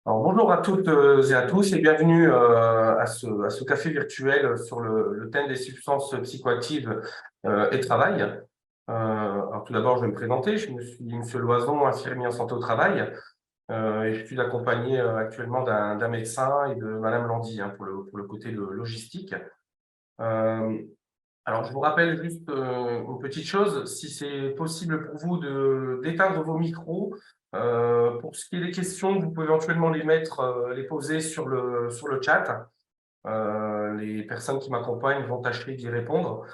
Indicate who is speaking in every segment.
Speaker 1: Alors, bonjour à toutes et à tous et bienvenue à ce café virtuel sur le thème des substances psychoactives et travail. Alors, tout d'abord, je vais me présenter. Je suis Monsieur Loison, infirmier en santé au travail, et je suis accompagné actuellement d'un médecin et de Madame Landy pour le côté logistique. Euh, alors, je vous rappelle juste une petite chose, si c'est possible pour vous d'éteindre vos micros, pour ce qui est des questions, vous pouvez éventuellement les mettre, les poser sur sur le chat. Les personnes qui m'accompagnent vont tâcher d'y répondre.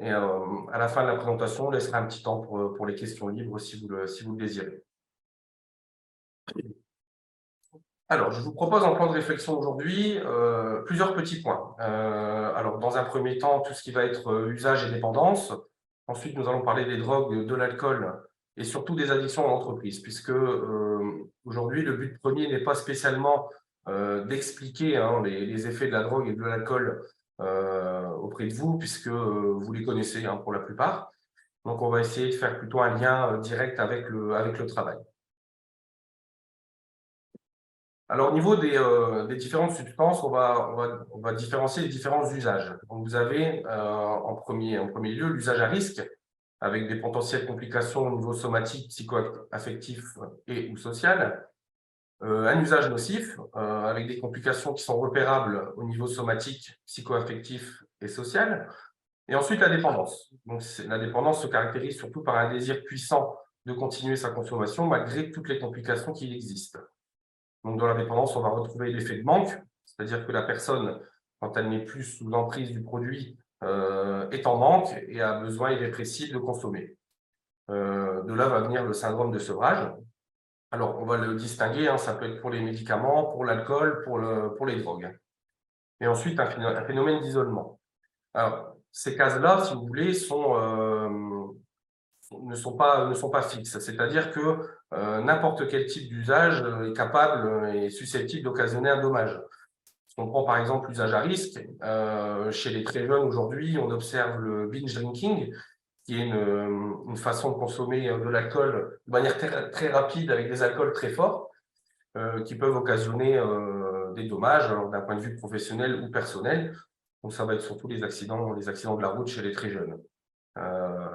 Speaker 1: Et à la fin de la présentation, on laissera un petit temps pour les questions libres si vous le désirez. Alors, je vous propose en plan de réflexion aujourd'hui plusieurs petits points. Alors, dans un premier temps, tout ce qui va être usage et dépendance. Ensuite, nous allons parler des drogues, de l'alcool et surtout des addictions en entreprise, puisque aujourd'hui, le but premier n'est pas spécialement d'expliquer les effets de la drogue et de l'alcool auprès de vous, puisque vous les connaissez pour la plupart. Donc, on va essayer de faire plutôt un lien direct avec avec le travail. Alors, au niveau des différentes substances, on va différencier les différents usages. Donc, vous avez en premier lieu l'usage à risque, avec des potentielles complications au niveau somatique, psycho-affectif et ou social. Un usage nocif, avec des complications qui sont repérables au niveau somatique, psycho-affectif et social. Et ensuite, la dépendance. Donc, la dépendance se caractérise surtout par un désir puissant de continuer sa consommation malgré toutes les complications qui existent. Donc, dans la dépendance, on va retrouver l'effet de manque, c'est-à-dire que la personne, quand elle n'est plus sous l'emprise du produit, est en manque et a besoin irrépressible de consommer. De là va venir le syndrome de sevrage. Alors, on va le distinguer, ça peut être pour les médicaments, pour l'alcool, pour les drogues. Et ensuite, un phénomène d'isolement. Alors, ces cases-là, si vous voulez, ne sont pas fixes. C'est-à-dire que n'importe quel type d'usage est capable et susceptible d'occasionner un dommage. Si on prend par exemple l'usage à risque, chez les très jeunes aujourd'hui, on observe le binge drinking, qui est une façon de consommer de l'alcool de manière très rapide avec des alcools très forts, qui peuvent occasionner des dommages d'un point de vue professionnel ou personnel. Donc ça va être surtout les accidents de la route chez les très jeunes,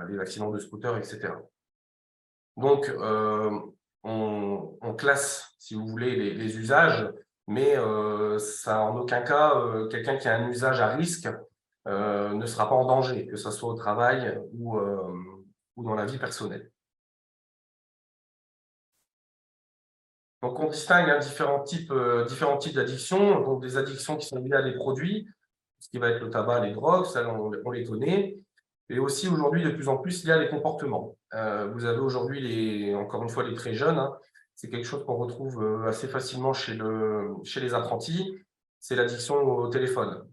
Speaker 1: les accidents de scooter, etc. Donc, on classe, si vous voulez, les usages, mais ça, en aucun cas, quelqu'un qui a un usage à risque ne sera pas en danger, que ce soit au travail ou dans la vie personnelle. Donc, on distingue différents types d'addictions, donc des addictions qui sont liées à des produits, ce qui va être le tabac, les drogues, ça on les connaît, et aussi aujourd'hui de plus en plus liées à des comportements. Vous avez aujourd'hui, encore une fois, les très jeunes, c'est quelque chose qu'on retrouve assez facilement chez les apprentis, c'est l'addiction au téléphone.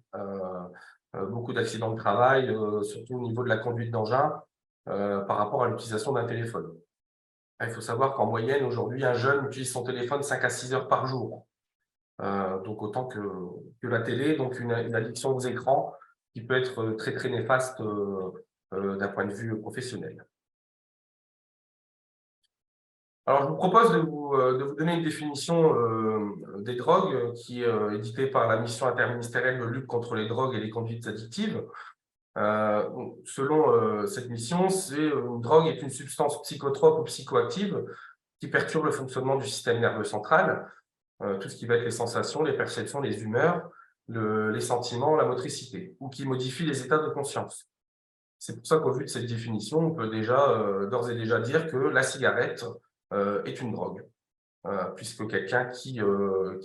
Speaker 1: Beaucoup d'accidents de travail, surtout au niveau de la conduite d'engin, par rapport à l'utilisation d'un téléphone. Il faut savoir qu'en moyenne, aujourd'hui, un jeune utilise son téléphone 5 à 6 heures par jour. Donc autant que la télé, donc une addiction aux écrans qui peut être très néfaste d'un point de vue professionnel. Alors je vous propose de vous donner une définition des drogues qui est éditée par la mission interministérielle de lutte contre les drogues et les conduites addictives. Selon cette mission, une drogue est une substance psychotrope ou psychoactive qui perturbe le fonctionnement du système nerveux central, tout ce qui va être les sensations, les perceptions, les humeurs, les sentiments, la motricité, ou qui modifie les états de conscience. C'est pour ça qu'au vu de cette définition, on peut d'ores et déjà dire que la cigarette est une drogue, puisque quelqu'un qui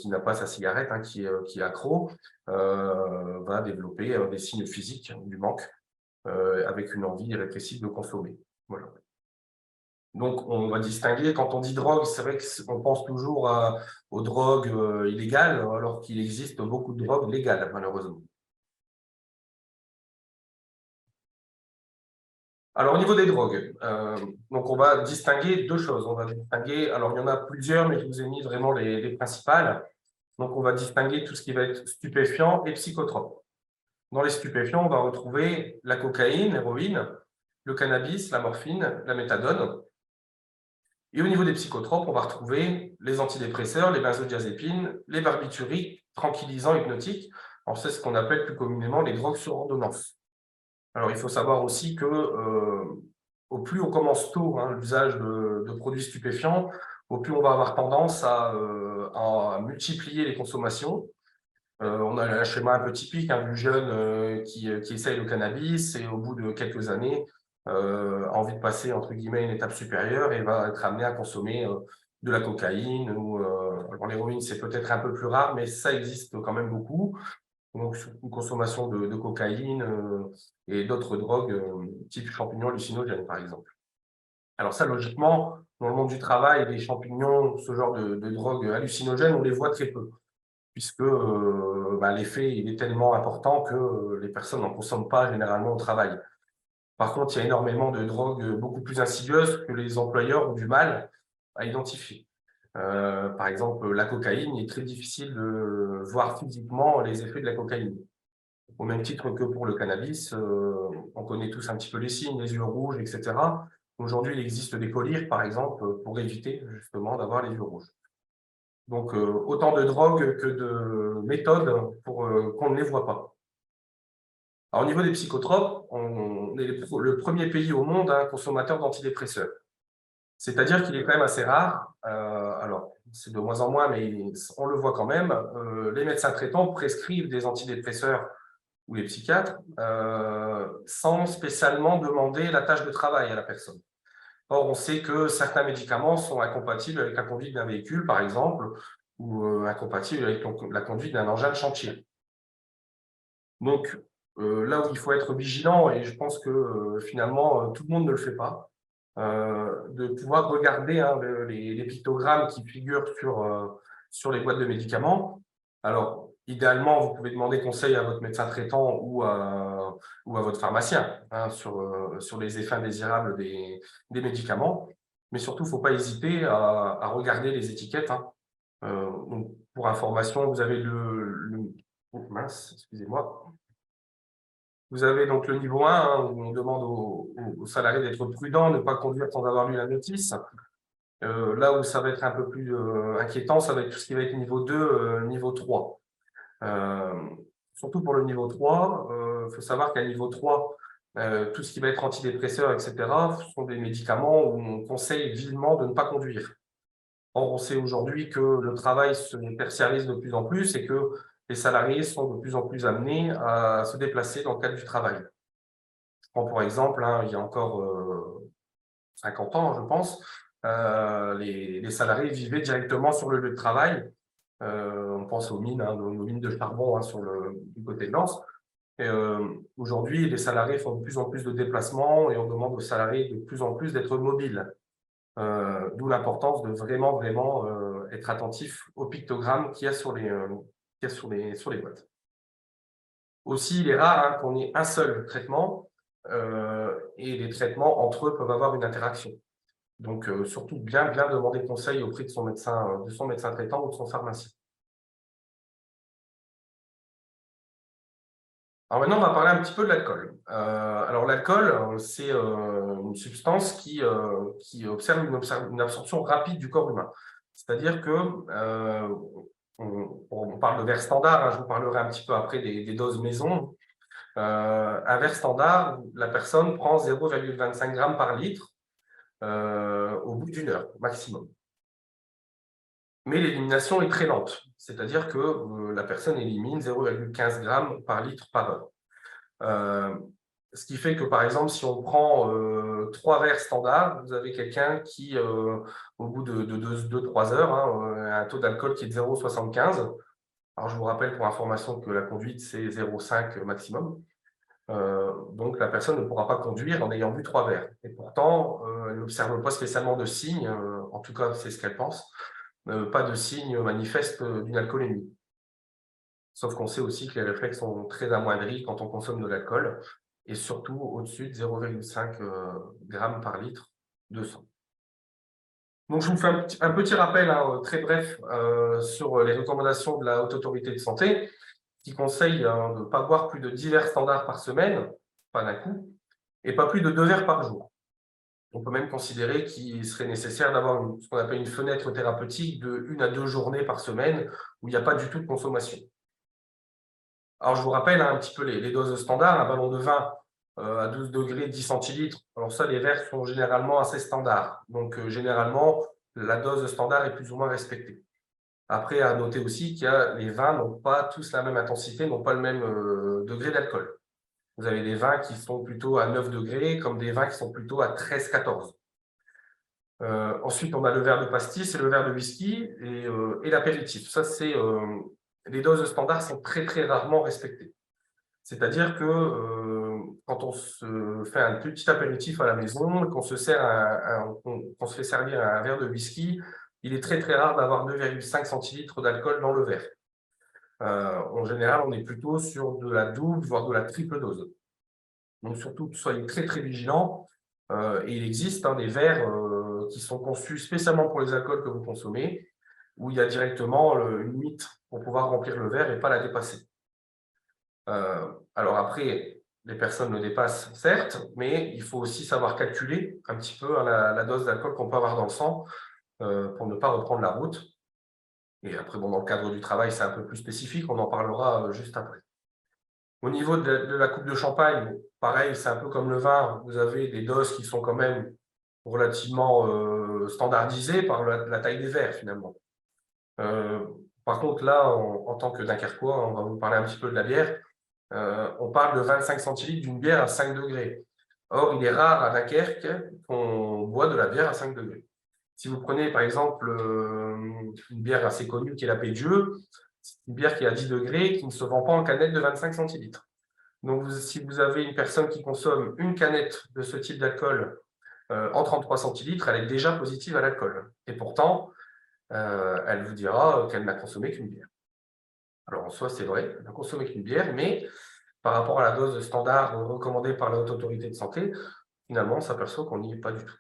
Speaker 1: n'a pas sa cigarette, qui est accro, va développer des signes physiques du manque, avec une envie irrépressible de consommer. Voilà. Donc, on va distinguer, quand on dit drogue, c'est vrai qu'on pense toujours aux drogues illégales, alors qu'il existe beaucoup de drogues légales, malheureusement. Alors, au niveau des drogues, donc on va distinguer deux choses. On va distinguer, alors il y en a plusieurs, mais je vous ai mis vraiment les principales. Donc, on va distinguer tout ce qui va être stupéfiant et psychotrope. Dans les stupéfiants, on va retrouver la cocaïne, l'héroïne, le cannabis, la morphine, la méthadone. Et au niveau des psychotropes, on va retrouver les antidépresseurs, les benzodiazépines, les barbituriques, tranquillisants, hypnotiques. Alors, c'est ce qu'on appelle plus communément les drogues sur ordonnance. Alors, il faut savoir aussi que au plus on commence tôt l'usage de produits stupéfiants, au plus on va avoir tendance à multiplier les consommations. On a un schéma un peu typique du jeune qui essaye le cannabis et au bout de quelques années a envie de passer entre guillemets une étape supérieure et va être amené à consommer de la cocaïne ou alors l'héroïne c'est peut-être un peu plus rare mais ça existe quand même beaucoup. Donc une consommation de cocaïne et d'autres drogues type champignons hallucinogènes par exemple. Alors ça logiquement dans le monde du travail des champignons, ce genre de drogues hallucinogènes on les voit très peu puisque l'effet il est tellement important que les personnes n'en consomment pas généralement au travail. Par contre, il y a énormément de drogues beaucoup plus insidieuses que les employeurs ont du mal à identifier. Par exemple, la cocaïne, il est très difficile de voir physiquement les effets de la cocaïne. Au même titre que pour le cannabis, on connaît tous un petit peu les signes, les yeux rouges, etc. Aujourd'hui, il existe des collyres, par exemple, pour éviter justement d'avoir les yeux rouges. Donc, autant de drogues que de méthodes pour qu'on ne les voit pas. Alors, au niveau des psychotropes, on est le premier pays au monde consommateur d'antidépresseurs. C'est-à-dire qu'il est quand même assez rare, alors c'est de moins en moins, mais on le voit quand même, les médecins traitants prescrivent des antidépresseurs ou les psychiatres sans spécialement demander la tâche de travail à la personne. Or, on sait que certains médicaments sont incompatibles avec la conduite d'un véhicule, par exemple, ou incompatibles avec la conduite d'un engin de chantier. Donc, là où il faut être vigilant, et je pense que finalement, tout le monde ne le fait pas, de pouvoir regarder les pictogrammes qui figurent sur les boîtes de médicaments. Alors, idéalement, vous pouvez demander conseil à votre médecin traitant ou à votre pharmacien sur les effets indésirables des médicaments. Mais surtout, il ne faut pas hésiter à regarder les étiquettes. Donc, pour information, vous avez oh, mince, excusez-moi. Vous avez donc le niveau 1, où on demande aux salariés d'être prudents, ne pas conduire sans avoir lu la notice. Là où ça va être un peu plus inquiétant, ça va être tout ce qui va être niveau 2, niveau 3. Euh, Surtout pour le niveau 3, il faut savoir qu'à niveau 3, tout ce qui va être antidépresseur, etc., ce sont des médicaments où on conseille vivement de ne pas conduire. Or, on sait aujourd'hui que le travail se tertiarise de plus en plus et que les salariés sont de plus en plus amenés à se déplacer dans le cadre du travail. Je prends pour exemple, il y a encore 50 ans, je pense, les salariés vivaient directement sur le lieu de travail. On pense aux mines, aux mines de charbon du côté de Lens. Et aujourd'hui, les salariés font de plus en plus de déplacements et on demande aux salariés de plus en plus d'être mobiles. D'où l'importance de vraiment, vraiment être attentif aux pictogrammes qu'il y a sur les boîtes. Aussi, il est rare qu'on ait un seul traitement et les traitements entre eux peuvent avoir une interaction. Donc, surtout bien demander conseil auprès de son médecin traitant ou de son pharmacien. Alors maintenant, on va parler un petit peu de l'alcool. Alors l'alcool, c'est une substance qui observe une absorption rapide du corps humain. C'est-à-dire que on parle de verre standard, je vous parlerai un petit peu après des doses maison. Un verre standard, la personne prend 0,25 grammes par litre au bout d'une heure maximum. Mais l'élimination est très lente, c'est-à-dire que la personne élimine 0,15 grammes par litre par heure. Ce qui fait que, par exemple, si on prend 3 verres standards, vous avez quelqu'un qui, au bout de 2-3 heures, a un taux d'alcool qui est de 0,75. Alors, je vous rappelle pour information que la conduite, c'est 0,5 maximum. Donc, la personne ne pourra pas conduire en ayant bu 3 verres. Et pourtant, elle n'observe pas spécialement de signes, en tout cas, c'est ce qu'elle pense, pas de signes manifestes d'une alcoolémie. Sauf qu'on sait aussi que les réflexes sont très amoindris quand on consomme de l'alcool et surtout au-dessus de 0,5 grammes par litre de sang. Donc, je vous fais un petit rappel très bref sur les recommandations de la Haute Autorité de Santé qui conseille de ne pas boire plus de 10 verres standards par semaine, pas d'un coup, et pas plus de 2 verres par jour. On peut même considérer qu'il serait nécessaire d'avoir ce qu'on appelle une fenêtre thérapeutique de 1 à 2 journées par semaine où il n'y a pas du tout de consommation. Alors, je vous rappelle un petit peu les doses standards. Un ballon de vin à 12 degrés, 10 centilitres. Alors ça, les verres sont généralement assez standards. Donc, généralement, la dose standard est plus ou moins respectée. Après, à noter aussi qu'il y a les vins n'ont pas tous la même intensité, n'ont pas le même degré d'alcool. Vous avez des vins qui sont plutôt à 9 degrés, comme des vins qui sont plutôt à 13-14. Ensuite, on a le verre de pastis et le verre de whisky et l'apéritif. Ça, les doses standards sont très, très rarement respectées. C'est-à-dire que quand on se fait un petit apéritif à la maison, qu'on se qu'on se fait servir un verre de whisky, il est très, très rare d'avoir 2,5 centilitres d'alcool dans le verre. En général, on est plutôt sur de la double, voire de la triple dose. Donc surtout, soyez très, très vigilants. Et il existe des verres qui sont conçus spécialement pour les alcools que vous consommez, où il y a directement une limite pour pouvoir remplir le verre et pas la dépasser. Alors après, les personnes le dépassent, certes, mais il faut aussi savoir calculer un petit peu la dose d'alcool qu'on peut avoir dans le sang pour ne pas reprendre la route. Et après, bon, dans le cadre du travail, c'est un peu plus spécifique, on en parlera juste après. Au niveau de la coupe de champagne, pareil, c'est un peu comme le vin, vous avez des doses qui sont quand même relativement standardisées par la taille des verres, finalement. Par contre, là, en tant que Dunkerquois, on va vous parler un petit peu de la bière. On parle de 25 centilitres d'une bière à 5 degrés. Or, il est rare à Dunkerque qu'on boit de la bière à 5 degrés. Si vous prenez par exemple une bière assez connue qui est la Pédieu, c'est une bière qui est à 10 degrés, qui ne se vend pas en canette de 25 centilitres. Donc, si vous avez une personne qui consomme une canette de ce type d'alcool en 33 centilitres, elle est déjà positive à l'alcool. Et pourtant, elle vous dira qu'elle n'a consommé qu'une bière. Alors, en soi, c'est vrai, elle n'a consommé qu'une bière, mais par rapport à la dose standard recommandée par la Haute Autorité de Santé, finalement, on s'aperçoit qu'on n'y est pas du tout.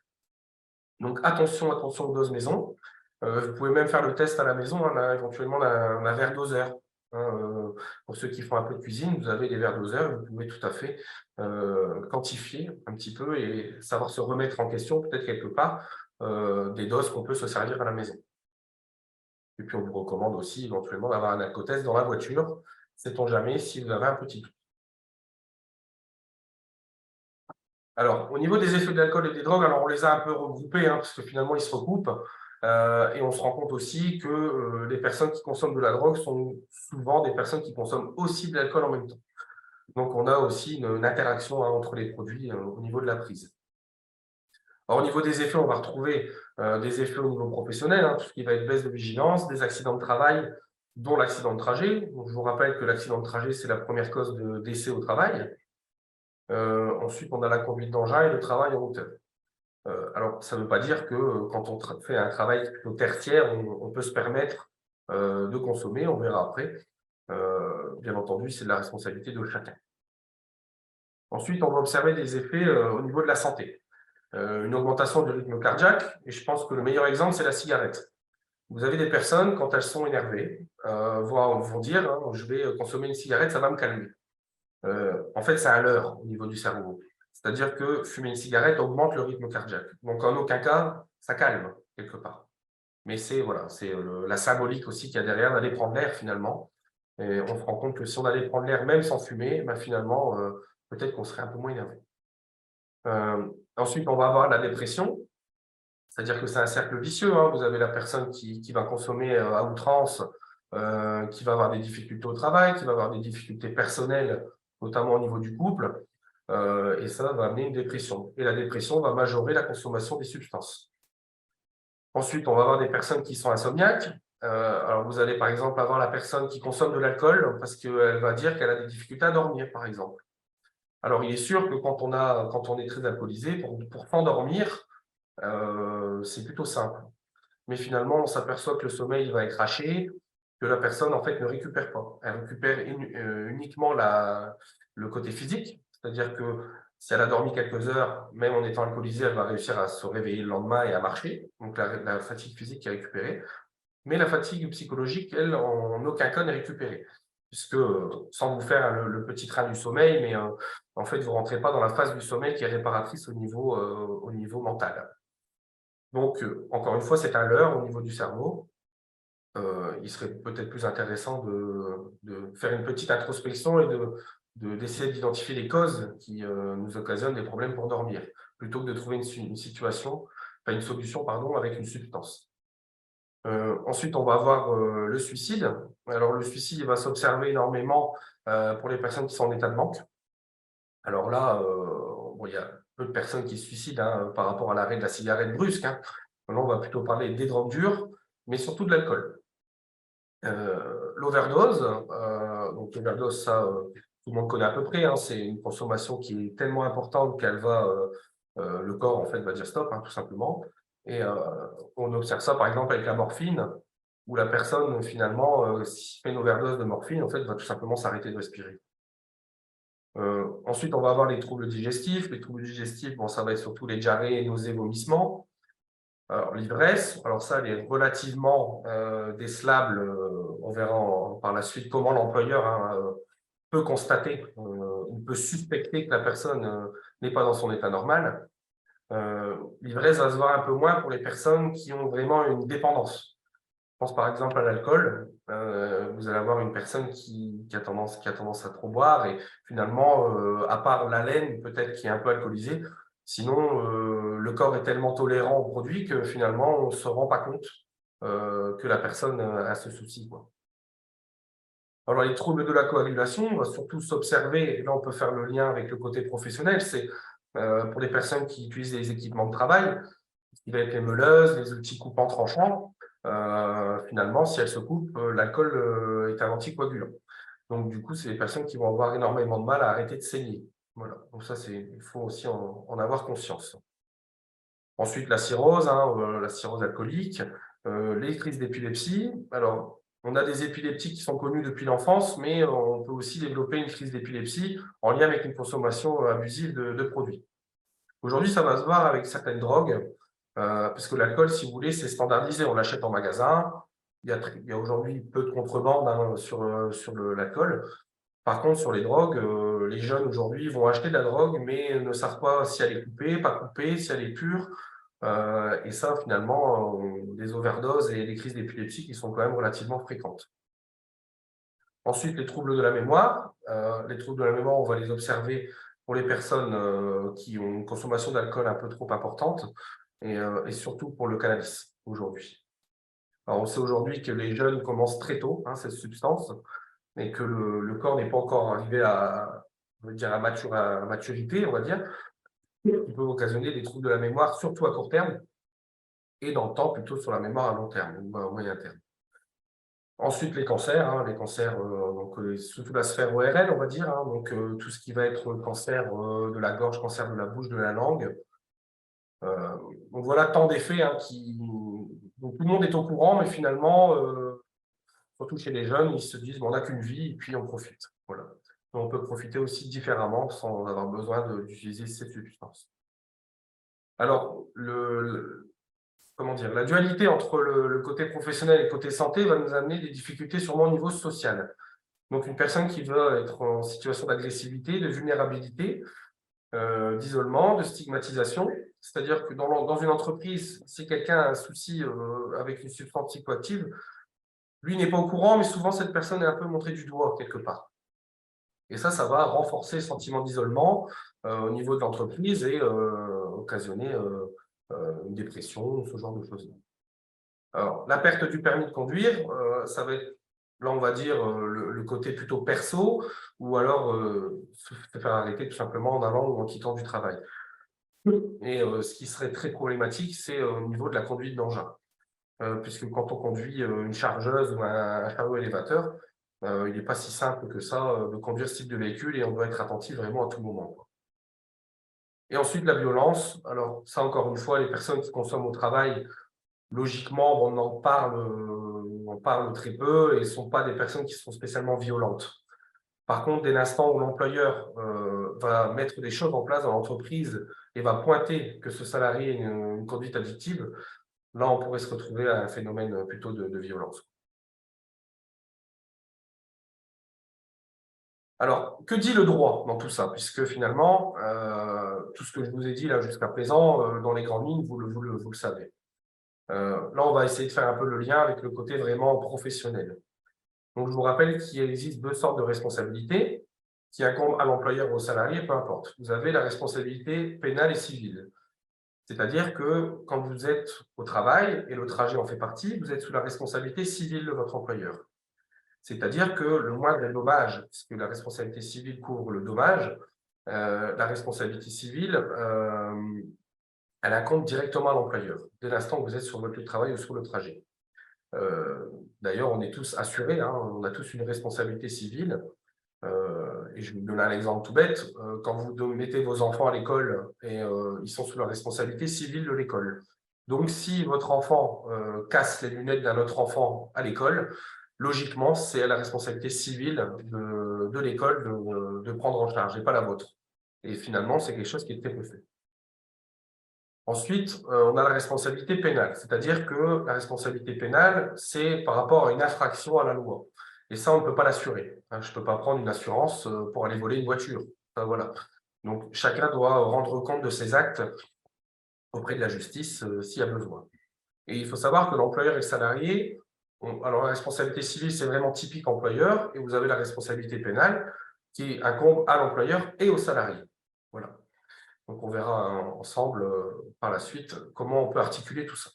Speaker 1: Donc, attention aux doses maison. Vous pouvez même faire le test à la maison, éventuellement d'un verre doseur. Pour ceux qui font un peu de cuisine, vous avez des verres doseurs, vous pouvez tout à fait quantifier un petit peu et savoir se remettre en question, peut-être quelque part, des doses qu'on peut se servir à la maison. Et puis, on vous recommande aussi éventuellement d'avoir un alcotest dans la voiture, sait-on jamais si vous avez un petit doute. Alors, au niveau des effets de l'alcool et des drogues, alors on les a un peu regroupés, parce que finalement, ils se recoupent. Et on se rend compte aussi que les personnes qui consomment de la drogue sont souvent des personnes qui consomment aussi de l'alcool en même temps. Donc, on a aussi une interaction entre les produits au niveau de la prise. Alors, au niveau des effets, on va retrouver des effets au niveau professionnel, tout ce qui va être baisse de vigilance, des accidents de travail, dont l'accident de trajet. Donc, je vous rappelle que l'accident de trajet, c'est la première cause de décès au travail. Ensuite, on a la conduite d'engin et le travail en hauteur. Alors, ça ne veut pas dire que quand on fait un travail plutôt tertiaire, on peut se permettre de consommer, on verra après. Bien entendu, c'est de la responsabilité de chacun. Ensuite, on va observer des effets au niveau de la santé. Une augmentation du rythme cardiaque, et je pense que le meilleur exemple, c'est la cigarette. Vous avez des personnes, quand elles sont énervées, vont dire je vais consommer une cigarette, ça va me calmer. En fait, c'est un leurre au niveau du cerveau. C'est-à-dire que fumer une cigarette augmente le rythme cardiaque. Donc, en aucun cas, ça calme, quelque part. Mais c'est voilà, c'est la symbolique aussi qu'il y a derrière d'aller prendre l'air, finalement. Et on se rend compte que si on allait prendre l'air même sans fumer, finalement, peut-être qu'on serait un peu moins énervé. Ensuite, on va avoir la dépression. C'est-à-dire que c'est un cercle vicieux. Vous avez la personne qui va consommer à outrance, qui va avoir des difficultés au travail, qui va avoir des difficultés personnelles, notamment au niveau du couple, et ça va amener une dépression. Et la dépression va majorer la consommation des substances. Ensuite, on va avoir des personnes qui sont insomniaques. Alors, vous allez par exemple avoir la personne qui consomme de l'alcool parce qu'elle va dire qu'elle a des difficultés à dormir, par exemple. Alors, il est sûr que quand on est très alcoolisé, pour s'endormir, c'est plutôt simple. Mais finalement, on s'aperçoit que le sommeil va être haché, que la personne, en fait, ne récupère pas. Elle récupère uniquement le côté physique, c'est-à-dire que si elle a dormi quelques heures, même en étant alcoolisée, elle va réussir à se réveiller le lendemain et à marcher. Donc, la fatigue physique est récupérée. Mais la fatigue psychologique, elle, en aucun cas n'est récupérée. puisque, sans vous faire le petit train du sommeil, mais en fait, vous ne rentrez pas dans la phase du sommeil qui est réparatrice au niveau mental. Donc, encore une fois, c'est un leurre au niveau du cerveau. Il serait peut-être plus intéressant de faire une petite introspection et d'essayer d'identifier les causes qui nous occasionnent des problèmes pour dormir, plutôt que de trouver une situation, enfin une solution, pardon, avec une substance. Ensuite, on va avoir le suicide. Alors, le suicide, il va s'observer énormément pour les personnes qui sont en état de manque. Alors là, bon, il y a peu de personnes qui se suicident hein, par rapport à l'arrêt de la cigarette brusque. Hein. Là, on va plutôt parler des drogues dures, mais surtout de l'alcool. L'overdose, donc l'overdose, ça, tout le monde connaît à peu près. Hein, c'est une consommation qui est tellement importante qu'elle va, le corps en fait va dire stop, hein, tout simplement. Et on observe ça par exemple avec la morphine, où la personne finalement, s'il fait une overdose de morphine, en fait, va tout simplement s'arrêter de respirer. Ensuite, on va avoir les troubles digestifs. Les troubles digestifs, bon, ça va être surtout les diarrhées, nausées, vomissements. Alors, l'ivresse, alors ça, elle est relativement décelable. On verra par la suite comment l'employeur hein, peut constater, ou peut suspecter que la personne n'est pas dans son état normal. L'ivresse va se voir un peu moins pour les personnes qui ont vraiment une dépendance. Je pense par exemple à l'alcool. Vous allez avoir une personne qui a tendance à trop boire et finalement, à part l'haleine peut-être qui est un peu alcoolisée, sinon le corps est tellement tolérant au produit que finalement on ne se rend pas compte que la personne a ce souci, quoi. Alors les troubles de la coagulation, on va surtout s'observer, et là on peut faire le lien avec le côté professionnel, c'est pour les personnes qui utilisent des équipements de travail, ce qui va être les meuleuses, les outils coupants tranchants, finalement, si elles se coupent, l'alcool est un anticoagulant. Donc, du coup, c'est des personnes qui vont avoir énormément de mal à arrêter de saigner. Voilà. Donc ça, il faut aussi en avoir conscience. Ensuite, la cirrhose alcoolique, les crises d'épilepsie. Alors, on a des épileptiques qui sont connues depuis l'enfance, mais on peut aussi développer une crise d'épilepsie en lien avec une consommation abusive de produits. Aujourd'hui, ça va se voir avec certaines drogues, parce que l'alcool, si vous voulez, c'est standardisé. On l'achète en magasin. Il y a aujourd'hui peu de contrebande hein, sur l'alcool. Par contre, sur les drogues, les jeunes aujourd'hui vont acheter de la drogue, mais ne savent pas si elle est coupée, pas coupée, si elle est pure. Et ça, finalement, les overdoses et les crises d'épilepsie qui sont quand même relativement fréquentes. Ensuite, les troubles de la mémoire. Les troubles de la mémoire, on va les observer pour les personnes qui ont une consommation d'alcool un peu trop importante et surtout pour le cannabis aujourd'hui. Alors, on sait aujourd'hui que les jeunes commencent très tôt hein, cette substance et que le corps n'est pas encore arrivé on va dire à maturité, on va dire, qui peut occasionner des troubles de la mémoire, surtout à court terme et dans le temps plutôt sur la mémoire à long terme ou à moyen terme. Ensuite, les cancers donc, surtout la sphère ORL, on va dire, hein, donc tout ce qui va être cancer de la gorge, cancer de la bouche, de la langue. Donc voilà tant d'effets hein, donc tout le monde est au courant, mais finalement, surtout chez les jeunes, ils se disent bon, on n'a qu'une vie et puis on profite. Voilà. Donc, on peut profiter aussi différemment sans avoir besoin d'utiliser cette substance. Alors, comment dire, la dualité entre le côté professionnel et le côté santé va nous amener des difficultés sûrement au niveau social. Donc, une personne qui veut être en situation d'agressivité, de vulnérabilité, d'isolement, de stigmatisation, c'est-à-dire que dans une entreprise, si quelqu'un a un souci avec une substance psychoactive, lui n'est pas au courant, mais souvent cette personne est un peu montrée du doigt quelque part. Et ça va renforcer le sentiment d'isolement au niveau de l'entreprise et occasionner une dépression, ce genre de choses. Alors, la perte du permis de conduire, ça va être, là, on va dire, le côté plutôt perso, ou alors se faire arrêter tout simplement en allant ou en quittant du travail. Et ce qui serait très problématique, c'est au niveau de la conduite d'engin. Puisque quand on conduit une chargeuse ou un chariot élévateur, il n'est pas si simple que ça de conduire ce type de véhicule et on doit être attentif vraiment à tout moment, quoi. Et ensuite, la violence. Alors ça, encore une fois, les personnes qui consomment au travail, logiquement, on en parle très peu et ne sont pas des personnes qui sont spécialement violentes. Par contre, dès l'instant où l'employeur va mettre des choses en place dans l'entreprise et va pointer que ce salarié a une conduite addictive, là, on pourrait se retrouver à un phénomène plutôt de violence. Alors, que dit le droit dans tout ça? Puisque finalement, tout ce que je vous ai dit là jusqu'à présent, dans les grandes lignes, vous le savez. Là, on va essayer de faire un peu le lien avec le côté vraiment professionnel. Donc, je vous rappelle qu'il existe deux sortes de responsabilités qui incombent à l'employeur ou au salarié, peu importe. Vous avez la responsabilité pénale et civile. C'est-à-dire que quand vous êtes au travail, et le trajet en fait partie, vous êtes sous la responsabilité civile de votre employeur. C'est-à-dire que le moindre dommage, puisque la responsabilité civile couvre le dommage, la responsabilité civile, elle incombe directement à l'employeur, dès l'instant où vous êtes sur votre lieu de travail ou sur le trajet. D'ailleurs, on est tous assurés, hein, on a tous une responsabilité civile. Et je vais vous donner un exemple tout bête. Quand vous mettez vos enfants à l'école et ils sont sous la responsabilité civile de l'école. Donc, si votre enfant casse les lunettes d'un autre enfant à l'école, logiquement, c'est à la responsabilité civile de l'école de prendre en charge et pas la vôtre. Et finalement, c'est quelque chose qui est très peu fait. Ensuite, on a la responsabilité pénale, c'est-à-dire que la responsabilité pénale, c'est par rapport à une infraction à la loi. Et ça, on ne peut pas l'assurer. Je ne peux pas prendre une assurance pour aller voler une voiture. Enfin, voilà. Donc, chacun doit rendre compte de ses actes auprès de la justice s'il y a besoin. Et il faut savoir que l'employeur et le salarié, alors la responsabilité civile, c'est vraiment typique employeur, et vous avez la responsabilité pénale qui incombe à l'employeur et au salarié. Voilà. Donc, on verra ensemble par la suite comment on peut articuler tout ça.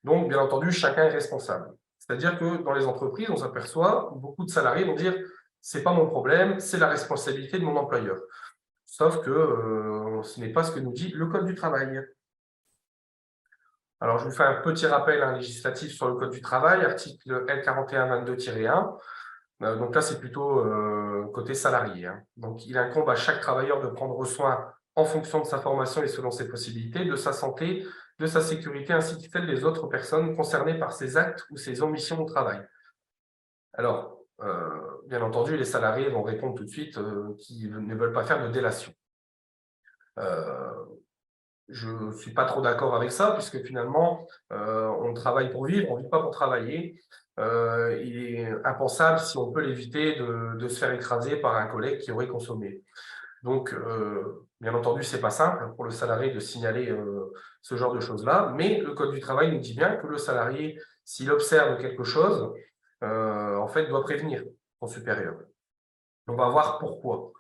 Speaker 1: Donc, bien entendu, chacun est responsable. C'est-à-dire que dans les entreprises, on s'aperçoit, beaucoup de salariés vont dire « c'est pas mon problème, c'est la responsabilité de mon employeur ». Sauf que ce n'est pas ce que nous dit le Code du travail. Alors, je vous fais un petit rappel législatif sur le Code du travail, article L4122-1. Donc là, c'est plutôt côté salarié. Donc, il incombe à chaque travailleur de prendre soin, en fonction de sa formation et selon ses possibilités, de sa santé, de sa sécurité, ainsi que celle des autres personnes concernées par ses actes ou ses omissions au travail. Alors, bien entendu, les salariés vont répondre tout de suite qu'ils ne veulent pas faire de délation. Je ne suis pas trop d'accord avec ça, puisque finalement, on travaille pour vivre, on ne vit pas pour travailler. Il est impensable, si on peut l'éviter, de se faire écraser par un collègue qui aurait consommé. Donc, bien entendu, ce n'est pas simple pour le salarié de signaler ce genre de choses-là, mais le Code du travail nous dit bien que le salarié, s'il observe quelque chose, en fait, doit prévenir son supérieur. On va voir pourquoi.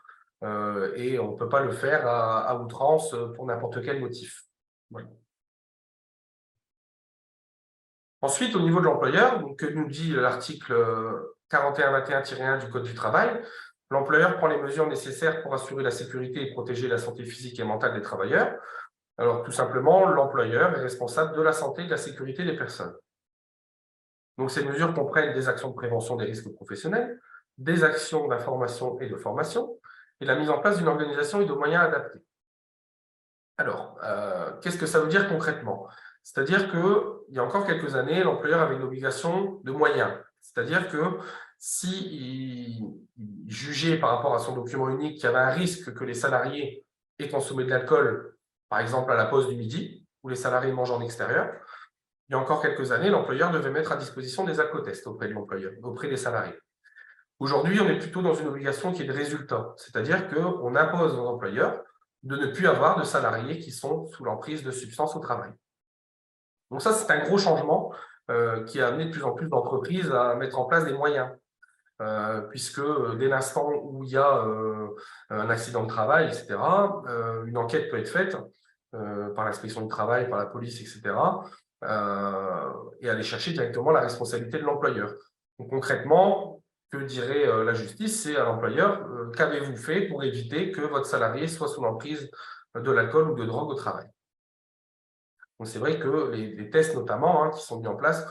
Speaker 1: Et on ne peut pas le faire à outrance pour n'importe quel motif. Voilà. Ensuite, au niveau de l'employeur, que nous dit l'article 4121-1 du Code du travail, l'employeur prend les mesures nécessaires pour assurer la sécurité et protéger la santé physique et mentale des travailleurs. Alors, tout simplement, l'employeur est responsable de la santé et de la sécurité des personnes. Donc, ces mesures comprennent des actions de prévention des risques professionnels, des actions d'information et de formation, et la mise en place d'une organisation et de moyens adaptés. Alors, qu'est-ce que ça veut dire concrètement? C'est-à-dire qu'il y a encore quelques années, l'employeur avait une obligation de moyens. C'est-à-dire que s'il jugeait par rapport à son document unique qu'il y avait un risque que les salariés aient consommé de l'alcool, par exemple à la pause du midi, où les salariés mangent en extérieur, il y a encore quelques années, l'employeur devait mettre à disposition des alcotests auprès de l'employeur, auprès des salariés. Aujourd'hui, on est plutôt dans une obligation qui est de résultat, c'est-à-dire qu'on impose aux employeurs de ne plus avoir de salariés qui sont sous l'emprise de substances au travail. Donc ça, c'est un gros changement qui a amené de plus en plus d'entreprises à mettre en place des moyens, puisque dès l'instant où il y a un accident de travail, etc., une enquête peut être faite par l'inspection du travail, par la police, etc., et aller chercher directement la responsabilité de l'employeur. Donc concrètement, que dirait la justice? C'est à l'employeur, qu'avez-vous fait pour éviter que votre salarié soit sous l'emprise de l'alcool ou de drogue au travail? Donc c'est vrai que les tests notamment qui sont mis en place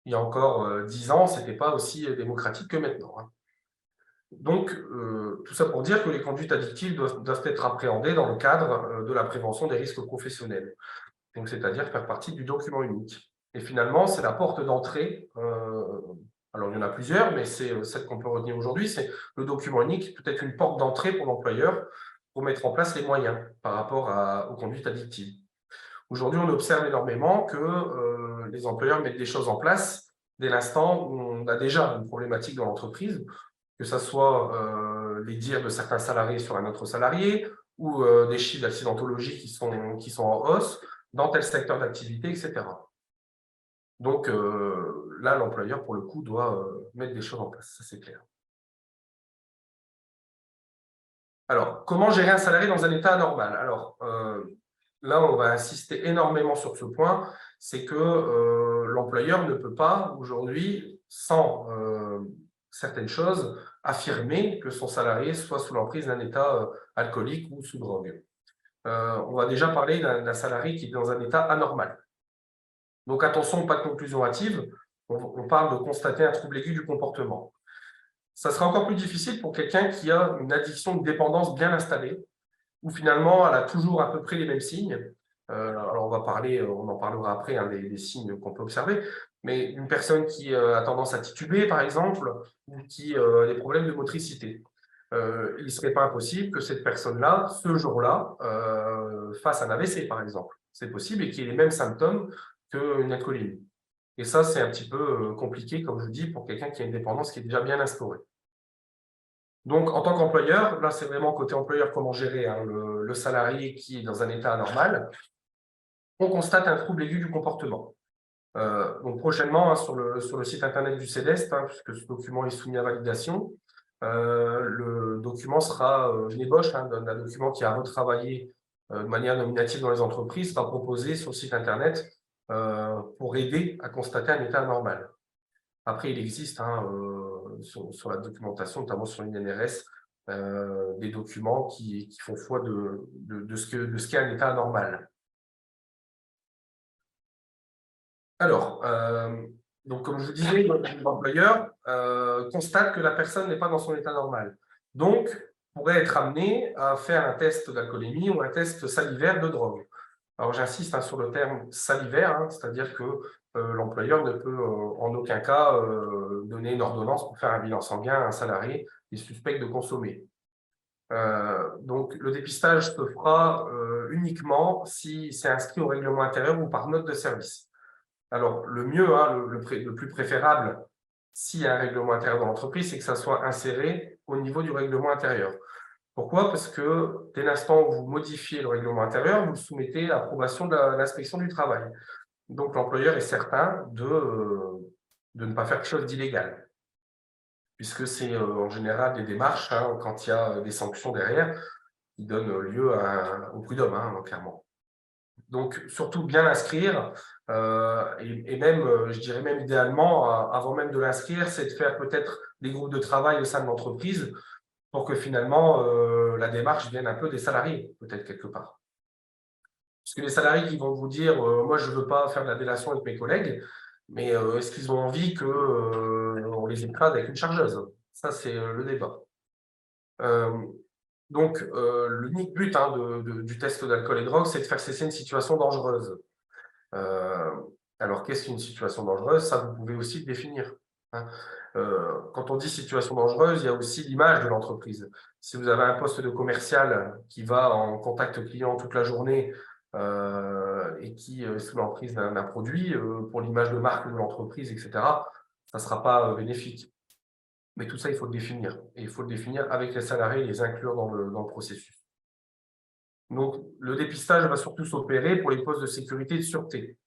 Speaker 1: il y a encore 10 ans, ce n'était pas aussi démocratique que maintenant. Donc, tout ça pour dire que les conduites addictives doivent être appréhendées dans le cadre de la prévention des risques professionnels. Donc, c'est-à-dire faire partie du document unique. Et finalement, c'est la porte d'entrée. Alors, il y en a plusieurs, mais c'est celle qu'on peut retenir aujourd'hui. C'est le document unique, peut-être une porte d'entrée pour l'employeur pour mettre en place les moyens par rapport aux conduites addictives. Aujourd'hui, on observe énormément que les employeurs mettent des choses en place dès l'instant où on a déjà une problématique dans l'entreprise, que ce soit les dires de certains salariés sur un autre salarié, ou des chiffres d'accidentologie qui sont en hausse dans tel secteur d'activité, etc. Donc là, l'employeur, pour le coup, doit mettre des choses en place, ça c'est clair. Alors, comment gérer un salarié dans un état anormal? Alors, là, on va insister énormément sur ce point, c'est que l'employeur ne peut pas, aujourd'hui, sans certaines choses, affirmer que son salarié soit sous l'emprise d'un état alcoolique ou sous drogue. On va déjà parler d'un salarié qui est dans un état anormal. Donc attention, pas de conclusion hâtive, on parle de constater un trouble aigu du comportement. Ça sera encore plus difficile pour quelqu'un qui a une addiction, une dépendance bien installée, où finalement elle a toujours à peu près les mêmes signes. Alors on en parlera après, hein, des signes qu'on peut observer, mais une personne qui a tendance à tituber, par exemple, ou qui a des problèmes de motricité. Il ne serait pas impossible que cette personne-là, ce jour-là, fasse un AVC, par exemple. C'est possible et qu'il ait les mêmes symptômes qu'une alcoolémie. Et ça, c'est un petit peu compliqué, comme je vous dis, pour quelqu'un qui a une dépendance qui est déjà bien instaurée. Donc, en tant qu'employeur, là, c'est vraiment côté employeur comment gérer, hein, le salarié qui est dans un état anormal. On constate un trouble aigu du comportement. Donc, prochainement, hein, sur le site internet du CEDEST, hein, puisque ce document est soumis à validation, le document sera une ébauche, hein, d'un document qui a retravaillé de manière nominative dans les entreprises, sera proposé sur le site internet pour aider à constater un état anormal. Après, il existe, hein, sur la documentation, notamment sur l'INRS, des documents qui font foi de ce qu'est un état anormal. Alors, donc comme je vous disais, l'employeur constate que la personne n'est pas dans son état normal. Donc, pourrait être amené à faire un test d'alcoolémie ou un test salivaire de drogue. Alors, j'insiste, hein, sur le terme salivaire, hein, c'est-à-dire que l'employeur ne peut en aucun cas donner une ordonnance pour faire un bilan sanguin à un salarié qui est suspect de consommer. Donc, le dépistage se fera uniquement si c'est inscrit au règlement intérieur ou par note de service. Alors, le mieux, hein, le plus préférable, s'il y a un règlement intérieur dans l'entreprise, c'est que ça soit inséré au niveau du règlement intérieur. Pourquoi? Parce que dès l'instant où vous modifiez le règlement intérieur, vous le soumettez à l'approbation de l'inspection du travail. Donc, l'employeur est certain de ne pas faire quelque chose d'illégal, puisque c'est en général des démarches, hein, quand il y a des sanctions derrière, qui donnent lieu au prud'homme, hein, clairement. Donc, surtout bien l'inscrire, et même, je dirais même idéalement, avant même de l'inscrire, c'est de faire peut-être des groupes de travail au sein de l'entreprise pour que finalement, la démarche vienne un peu des salariés, peut-être quelque part. Parce que les salariés qui vont vous dire moi, je ne veux pas faire de la délation avec mes collègues, mais est-ce qu'ils ont envie qu'on les écrase avec une chargeuse? Ça, c'est le débat. Donc, l'unique but, hein, du test d'alcool et drogue, c'est de faire cesser une situation dangereuse. Alors, qu'est-ce qu'une situation dangereuse? Ça, vous pouvez aussi le définir, hein. Quand on dit situation dangereuse, il y a aussi l'image de l'entreprise. Si vous avez un poste de commercial qui va en contact client toute la journée et qui est sous l'emprise d'un produit, pour l'image de marque de l'entreprise, etc., ça ne sera pas bénéfique. Mais tout ça, il faut le définir. Et il faut le définir avec les salariés et les inclure dans le processus. Donc, le dépistage va surtout s'opérer pour les postes de sécurité et de sûreté.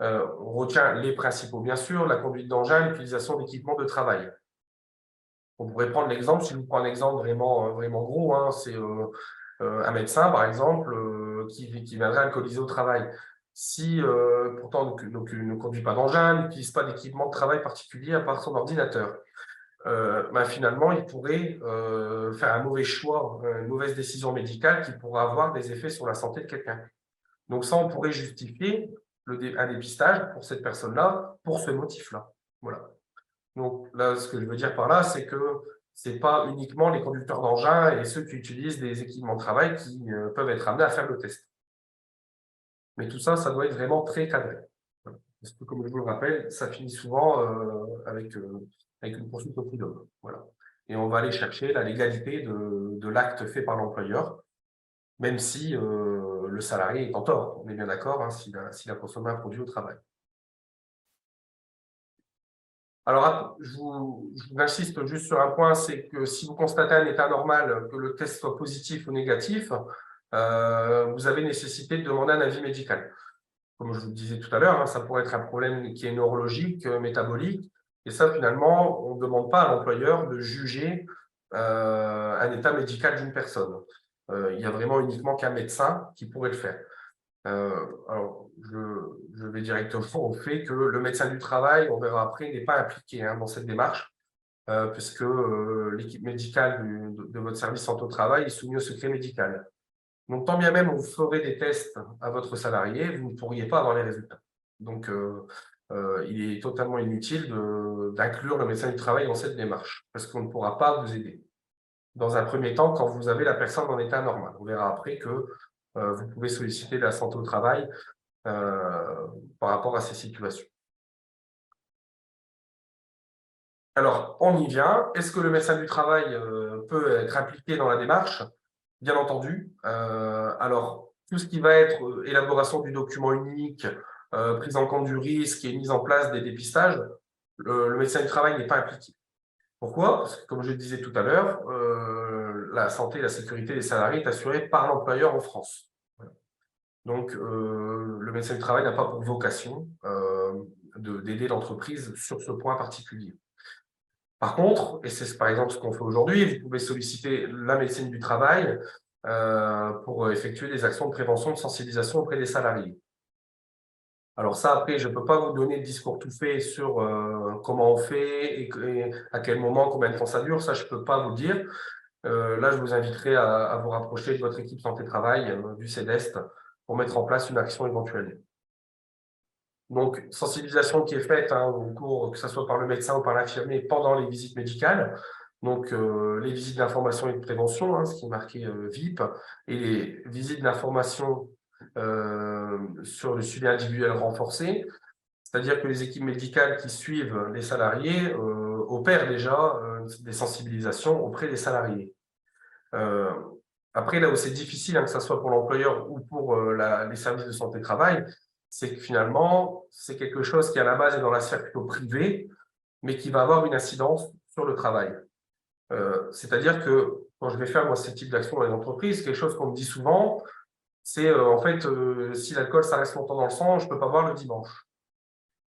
Speaker 1: On retient les principaux, bien sûr, la conduite d'engin, l'utilisation d'équipements de travail. On pourrait prendre l'exemple, si je vous prends un exemple vraiment, vraiment gros, hein, c'est un médecin, par exemple, qui viendrait alcoolisé au travail. Si, pourtant, ne conduit pas d'engin, n'utilise pas d'équipement de travail particulier à part son ordinateur, finalement, il pourrait faire un mauvais choix, une mauvaise décision médicale qui pourrait avoir des effets sur la santé de quelqu'un. Donc ça, on pourrait justifier un dépistage pour cette personne-là, pour ce motif-là. Voilà. Donc là, ce que je veux dire par là, c'est que ce n'est pas uniquement les conducteurs d'engins et ceux qui utilisent des équipements de travail qui peuvent être amenés à faire le test. Mais tout ça, ça doit être vraiment très cadré. Parce que, comme je vous le rappelle, ça finit souvent avec une poursuite au prud'homme. Voilà. Et on va aller chercher la légalité de l'acte fait par l'employeur, même si le salarié est en tort. On est bien d'accord, hein, s'il a consommé un produit au travail. Alors, je vous insiste juste sur un point, c'est que si vous constatez un état normal, que le test soit positif ou négatif, vous avez nécessité de demander un avis médical. Comme je vous le disais tout à l'heure, hein, ça pourrait être un problème qui est neurologique, métabolique, et ça, finalement, on ne demande pas à l'employeur de juger un état médical d'une personne. Il y a vraiment uniquement qu'un médecin qui pourrait le faire. Alors, je vais directement au fait que le médecin du travail, on verra après, n'est pas impliqué dans cette démarche, puisque l'équipe médicale de votre service santé au travail est soumise au secret médical. Donc, tant bien même vous ferez des tests à votre salarié, vous ne pourriez pas avoir les résultats. Donc, il est totalement inutile d'inclure le médecin du travail dans cette démarche, parce qu'on ne pourra pas vous aider. Dans un premier temps, quand vous avez la personne en état normal. On verra après que vous pouvez solliciter la santé au travail par rapport à ces situations. Alors, on y vient. Est-ce que le médecin du travail peut être impliqué dans la démarche? Bien entendu. Alors, tout ce qui va être élaboration du document unique, prise en compte du risque et mise en place des dépistages, le médecin du travail n'est pas impliqué. Pourquoi? Parce que, comme je le disais tout à l'heure, la santé et la sécurité des salariés est assurée par l'employeur en France. Donc, le médecin du travail n'a pas pour vocation d'aider l'entreprise sur ce point particulier. Par contre, et c'est par exemple ce qu'on fait aujourd'hui, vous pouvez solliciter la médecine du travail pour effectuer des actions de prévention, de sensibilisation auprès des salariés. Alors ça, après, je ne peux pas vous donner de discours tout fait sur comment on fait et à quel moment, combien de temps ça dure, ça je ne peux pas vous dire. Là, je vous inviterai à vous rapprocher de votre équipe santé-travail, du CEDEST, pour mettre en place une action éventuelle. Donc, sensibilisation qui est faite au cours, que ce soit par le médecin ou par l'infirmier, pendant les visites médicales. Donc, les visites d'information et de prévention, ce qui est marqué VIP, et les visites d'information sur le suivi individuel renforcé. C'est-à-dire que les équipes médicales qui suivent les salariés opèrent déjà des sensibilisations auprès des salariés. Après, là où c'est difficile, que ce soit pour l'employeur ou pour les services de santé-travail, c'est que finalement, c'est quelque chose qui à la base est dans la sphère plutôt privée, mais qui va avoir une incidence sur le travail. C'est-à-dire que quand je vais faire moi ce type d'action dans les entreprises, quelque chose qu'on me dit souvent, c'est en fait, si l'alcool ça reste longtemps dans le sang, je ne peux pas boire le dimanche.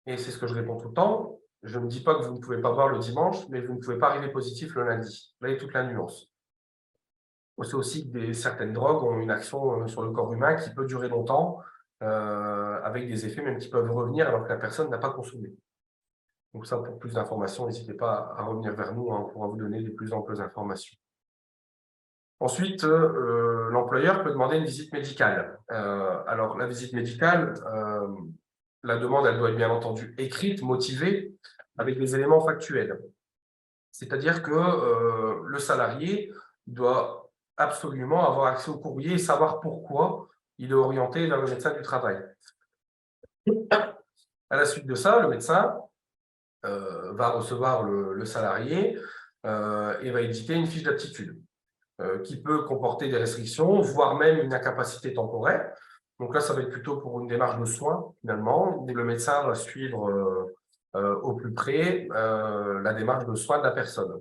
Speaker 1: Et c'est ce que je réponds tout le temps. Je ne dis pas que vous ne pouvez pas boire le dimanche, mais vous ne pouvez pas arriver positif le lundi. Là est toute la nuance. C'est aussi que certaines drogues ont une action sur le corps humain qui peut durer longtemps, avec des effets même qui peuvent revenir alors que la personne n'a pas consommé. Donc ça, pour plus d'informations, n'hésitez pas à revenir vers nous, on pourra vous donner des plus amples informations. Ensuite, l'employeur peut demander une visite médicale. Alors, la visite médicale, la demande, elle doit être bien entendu écrite, motivée, avec des éléments factuels. C'est-à-dire que le salarié doit absolument avoir accès au courrier et savoir pourquoi il est orienté vers le médecin du travail. À la suite de ça, le médecin va recevoir le salarié et va éditer une fiche d'aptitude qui peut comporter des restrictions, voire même une incapacité temporaire. Donc là, ça va être plutôt pour une démarche de soins, finalement, où le médecin va suivre au plus près la démarche de soins de la personne.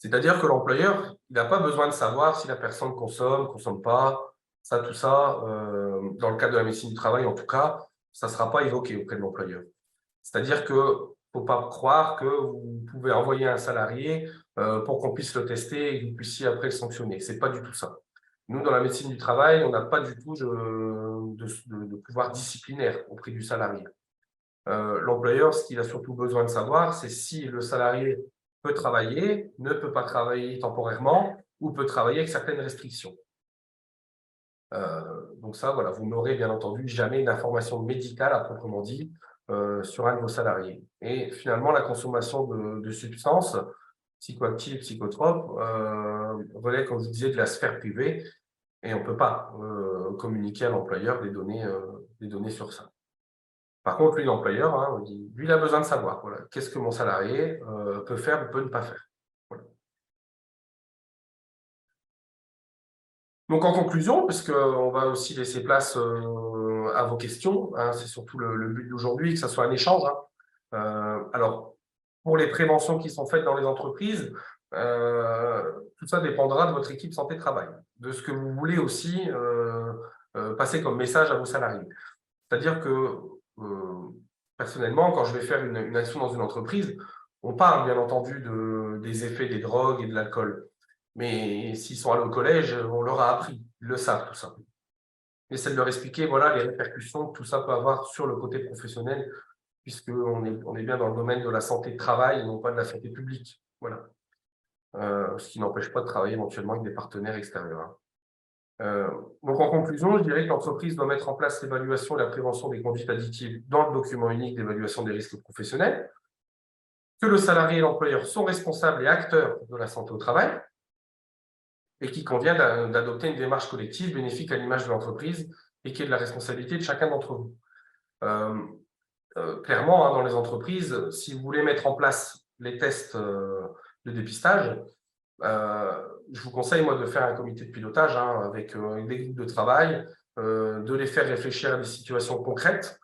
Speaker 1: C'est-à-dire que l'employeur, il n'a pas besoin de savoir si la personne consomme, consomme pas, ça, tout ça, dans le cadre de la médecine du travail, en tout cas, ça ne sera pas évoqué auprès de l'employeur. C'est-à-dire que faut pas croire que vous pouvez envoyer un salarié pour qu'on puisse le tester et que vous puissiez après le sanctionner. C'est pas du tout ça. Nous, dans la médecine du travail, on n'a pas du tout de pouvoir disciplinaire auprès du salarié. L'employeur, ce qu'il a surtout besoin de savoir, c'est si le salarié peut travailler, ne peut pas travailler temporairement ou peut travailler avec certaines restrictions. Donc ça, voilà, vous n'aurez bien entendu jamais d'information médicale à proprement dit sur un de vos salariés. Et finalement, la consommation de substances psychoactives, psychotropes, relève, comme je vous disais, de la sphère privée et on ne peut pas communiquer à l'employeur des données sur ça. Par contre, lui, l'employeur, lui, il a besoin de savoir voilà, qu'est-ce que mon salarié peut faire ou peut ne pas faire. Voilà. Donc, en conclusion, puisqu'on va aussi laisser place à vos questions, c'est surtout le but d'aujourd'hui, que ce soit un échange. Alors, pour les préventions qui sont faites dans les entreprises, tout ça dépendra de votre équipe santé-travail, de ce que vous voulez aussi passer comme message à vos salariés. C'est-à-dire que, personnellement, quand je vais faire une action dans une entreprise, on parle bien entendu des effets des drogues et de l'alcool. Mais s'ils sont allés au collège, on leur a appris, ils le savent tout ça. Essaie de leur expliquer voilà, les répercussions que tout ça peut avoir sur le côté professionnel, puisqu'on est bien dans le domaine de la santé de travail et non pas de la santé publique. Voilà. Ce qui n'empêche pas de travailler éventuellement avec des partenaires extérieurs. Hein. Donc, en conclusion, je dirais que l'entreprise doit mettre en place l'évaluation et la prévention des conduites addictives dans le document unique d'évaluation des risques professionnels, que le salarié et l'employeur sont responsables et acteurs de la santé au travail, et qu'il convient d'adopter une démarche collective bénéfique à l'image de l'entreprise et qui est de la responsabilité de chacun d'entre vous. Clairement, hein, dans les entreprises, si vous voulez mettre en place les tests de dépistage, je vous conseille, moi, de faire un comité de pilotage hein, avec des groupes de travail, de les faire réfléchir à des situations concrètes,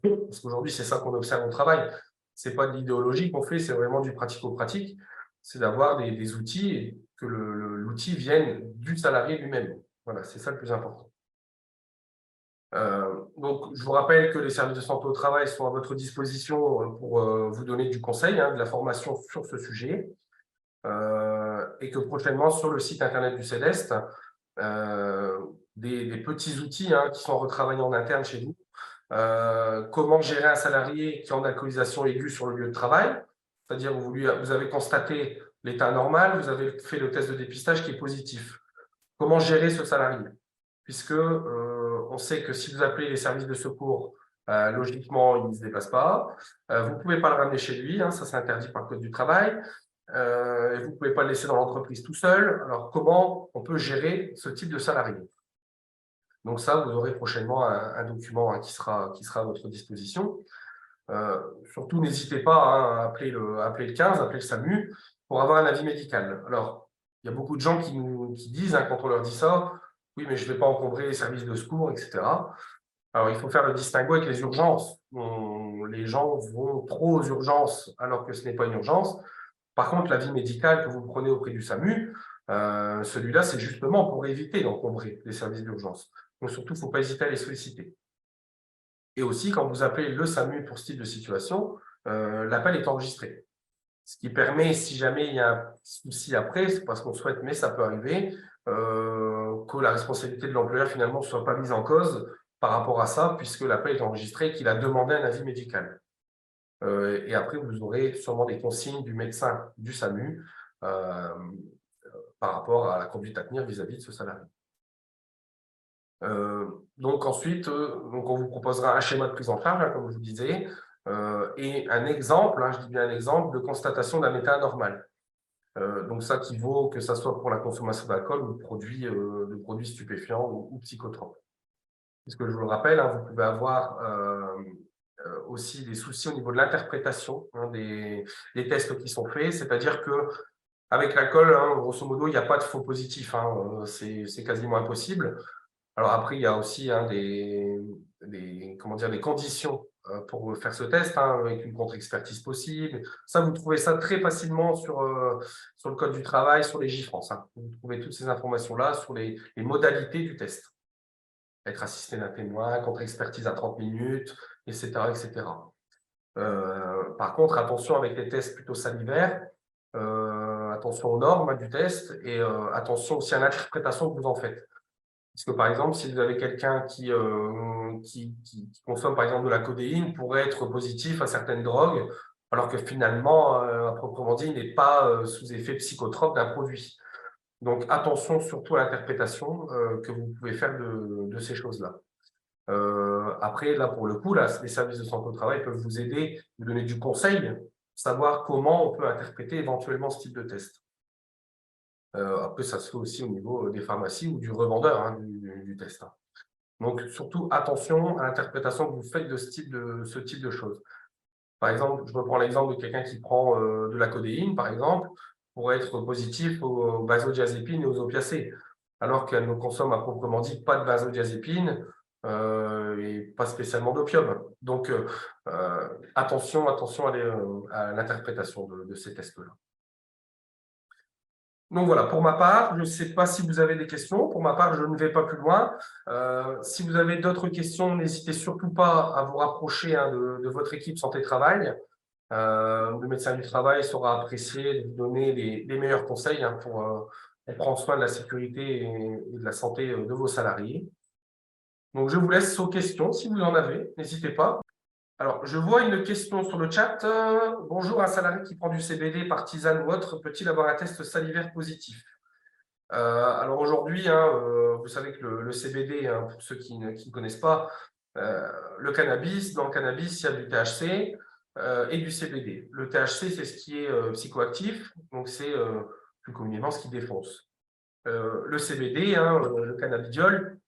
Speaker 1: parce qu'aujourd'hui, c'est ça qu'on observe au travail. Ce n'est pas de l'idéologie qu'on fait, c'est vraiment du pratico-pratique. C'est d'avoir des outils et que l'outil vienne du salarié lui-même. Voilà, c'est ça le plus important. Donc, je vous rappelle que les services de santé au travail sont à votre disposition pour vous donner du conseil, hein, de la formation sur ce sujet. Et que prochainement, sur le site internet du CEDEST, des petits outils hein, qui sont retravaillés en interne chez vous. Comment gérer un salarié qui est en alcoolisation aiguë sur le lieu de travail, c'est-à-dire vous avez constaté l'état normal, vous avez fait le test de dépistage qui est positif. Comment gérer ce salarié? Puisque on sait que si vous appelez les services de secours, logiquement, il ne se déplace pas. Vous ne pouvez pas le ramener chez lui, hein, ça c'est interdit par le Code du travail. Vous ne pouvez pas le laisser dans l'entreprise tout seul. Alors, comment on peut gérer ce type de salarié? Donc ça, vous aurez prochainement un document hein, qui sera à votre disposition. Surtout, n'hésitez pas hein, à appeler le 15, appeler le SAMU pour avoir un avis médical. Alors, il y a beaucoup de gens qui disent, hein, quand on leur dit ça, oui, mais je ne vais pas encombrer les services de secours, etc. Alors, il faut faire le distinguo avec les urgences. Les gens vont trop aux urgences alors que ce n'est pas une urgence. Par contre, l'avis médical que vous prenez auprès du SAMU, celui-là, c'est justement pour éviter d'encombrer les services d'urgence. Donc, surtout, il ne faut pas hésiter à les solliciter. Et aussi, quand vous appelez le SAMU pour ce type de situation, l'appel est enregistré. Ce qui permet, si jamais il y a un souci après, c'est parce qu'on souhaite, mais ça peut arriver, que la responsabilité de l'employeur, finalement, ne soit pas mise en cause par rapport à ça, puisque l'appel est enregistré et qu'il a demandé un avis médical. Et après, vous aurez sûrement des consignes du médecin du SAMU par rapport à la conduite à tenir vis-à-vis de ce salarié. Donc ensuite, donc on vous proposera un schéma de prise en charge, hein, comme je vous disais, et un exemple, hein, je dis bien un exemple, de constatation d'un état anormal. Donc ça qui vaut que ça soit pour la consommation d'alcool ou de produits stupéfiants ou psychotropes. Puisque je vous le rappelle, hein, vous pouvez avoir aussi des soucis au niveau de l'interprétation hein, des tests qui sont faits, c'est-à-dire que avec l'alcool, hein, grosso modo, il n'y a pas de faux positifs, hein, c'est quasiment impossible. Alors après, il y a aussi hein, des conditions pour faire ce test, hein, avec une contre-expertise possible. Ça, vous trouvez ça très facilement sur le Code du travail, sur les J-France. Hein. Vous trouvez toutes ces informations-là sur les modalités du test. Être assisté d'un témoin, contre-expertise à 30 minutes, etc. etc. Par contre, attention avec les tests plutôt salivaires, attention aux normes du test et attention aussi à l'interprétation que vous en faites. Parce que par exemple, si vous avez quelqu'un qui consomme par exemple de la codéine, pourrait être positif à certaines drogues, alors que finalement, à proprement dit, il n'est pas sous effet psychotrope d'un produit. Donc attention surtout à l'interprétation que vous pouvez faire de ces choses-là. Après, là, pour le coup, là, les services de santé au travail peuvent vous aider, vous donner du conseil, savoir comment on peut interpréter éventuellement ce type de test. Après, ça se fait aussi au niveau des pharmacies ou du revendeur hein, du test. Hein. Donc, surtout, attention à l'interprétation que vous faites de ce type de choses. Par exemple, je reprends l'exemple de quelqu'un qui prend de la codéine, par exemple, pour être positif aux benzodiazépines et aux opiacés, alors qu'elle ne consomme à proprement dit pas de benzodiazépines, et pas spécialement d'opium. Donc, attention à l'interprétation de ces tests-là. Donc voilà, pour ma part, je ne sais pas si vous avez des questions. Pour ma part, je ne vais pas plus loin. Si vous avez d'autres questions, n'hésitez surtout pas à vous rapprocher de votre équipe santé-travail. Le médecin du travail saura apprécier de vous donner les meilleurs conseils pour prendre soin de la sécurité et de la santé de vos salariés. Donc, je vous laisse aux questions. Si vous en avez, n'hésitez pas. Alors, je vois une question sur le chat. Bonjour, un salarié qui prend du CBD par tisane ou autre, peut-il avoir un test salivaire positif? Alors aujourd'hui, vous savez que le CBD, pour ceux qui ne connaissent pas, le cannabis, dans le cannabis, il y a du THC et du CBD. Le THC, c'est ce qui est psychoactif, donc c'est plus communément ce qui défonce. Le CBD, le cannabidiol,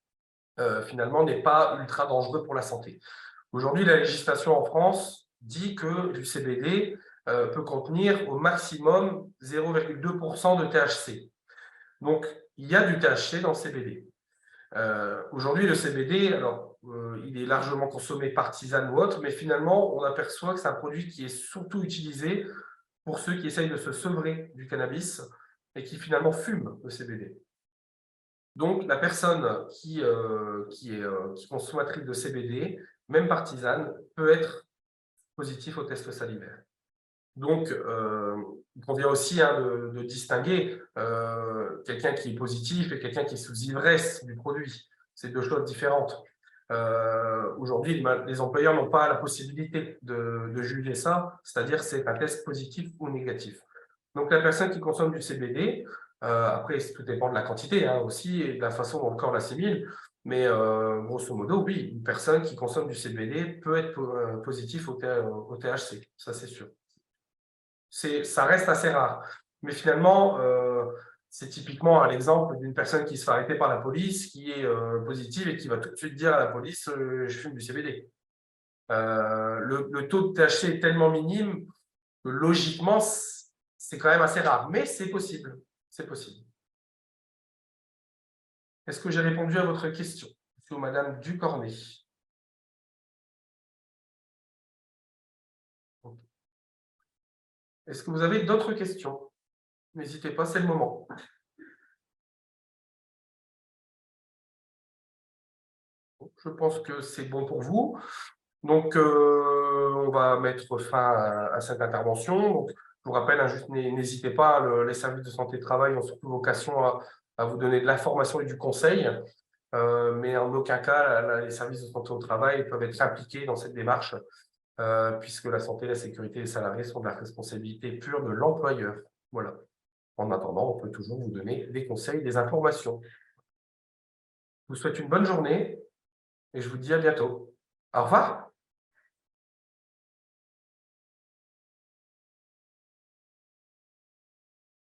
Speaker 1: finalement, n'est pas ultra dangereux pour la santé. Aujourd'hui, la législation en France dit que du CBD peut contenir au maximum 0,2% de THC. Donc, il y a du THC dans le CBD. Aujourd'hui, le CBD, alors, il est largement consommé par tisane ou autre, mais finalement, on aperçoit que c'est un produit qui est surtout utilisé pour ceux qui essayent de se sevrer du cannabis et qui finalement fument le CBD. Donc, la personne qui est consommatrice de CBD, même par tisane, peut être positif au test salivaire. Donc, il convient aussi de distinguer quelqu'un qui est positif et quelqu'un qui est sous ivresse du produit. C'est deux choses différentes. Aujourd'hui, les employeurs n'ont pas la possibilité de juger ça, c'est-à-dire c'est un test positif ou négatif. Donc, la personne qui consomme du CBD, après, tout dépend de la quantité aussi et de la façon dont le corps l'assimile, mais grosso modo, oui, une personne qui consomme du CBD peut être positif au THC, ça c'est sûr. Ça reste assez rare. Mais finalement, c'est typiquement l'exemple d'une personne qui se fait arrêter par la police, qui est positive et qui va tout de suite dire à la police je fume du CBD. Le taux de THC est tellement minime que logiquement, c'est quand même assez rare. Mais c'est possible. C'est possible. Est-ce que j'ai répondu à votre question, monsieur ou madame Ducornet? Est-ce que vous avez d'autres questions? N'hésitez pas, c'est le moment. Je pense que c'est bon pour vous. Donc, on va mettre fin à cette intervention. Donc, je vous rappelle, juste n'hésitez pas, les services de santé et travail ont surtout vocation à vous donner de l'information et du conseil, mais en aucun cas, les services de santé au travail peuvent être impliqués dans cette démarche, puisque la santé et la sécurité des salariés sont de la responsabilité pure de l'employeur. Voilà. En attendant, on peut toujours vous donner des conseils, des informations. Je vous souhaite une bonne journée et je vous dis à bientôt. Au revoir.